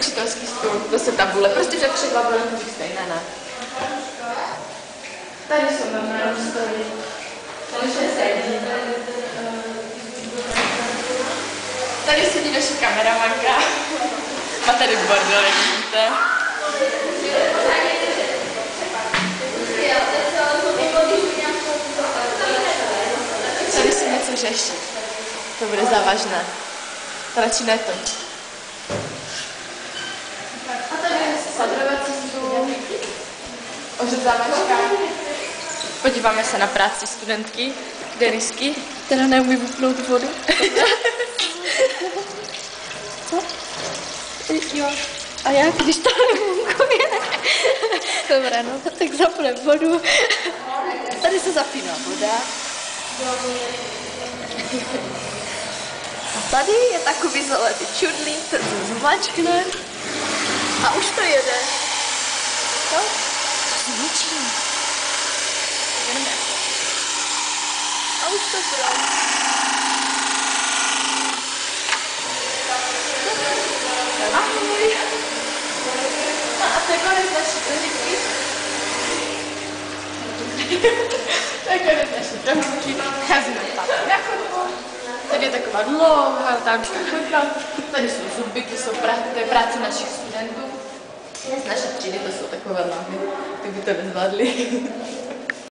učitelský stůl, zase tabule, prostě všechno bude stejné, ne? Tady jsou normální stoly. Tady sedí naše kameramanka. A tady bordel, jak vidíte. Tady se něco řeší. To bude závažné. Radši ne to. A tady je sadrovací stůl. Ořezávačka. Podíváme se na práci studentky Denisky, která neumí vypnout vodu. Co? Jo. A jak, když to nefunguje? Dobré, no tak zapne vodu. Tady se zapíná voda. A tady je takový zelený čudlík, ten se zmačkne. A už to jede. Co? Zvučí. A už to bylo. Ahoj. A to je konec naší prohlídky. To je konec naší prohlídky. Cházíme tam na chodbu. Tady je taková dlouhá támská chodba. Tady jsou zuby, to je práce našich studentů. Z naší třídy to jsou takové láhy, ty by to nezvládli.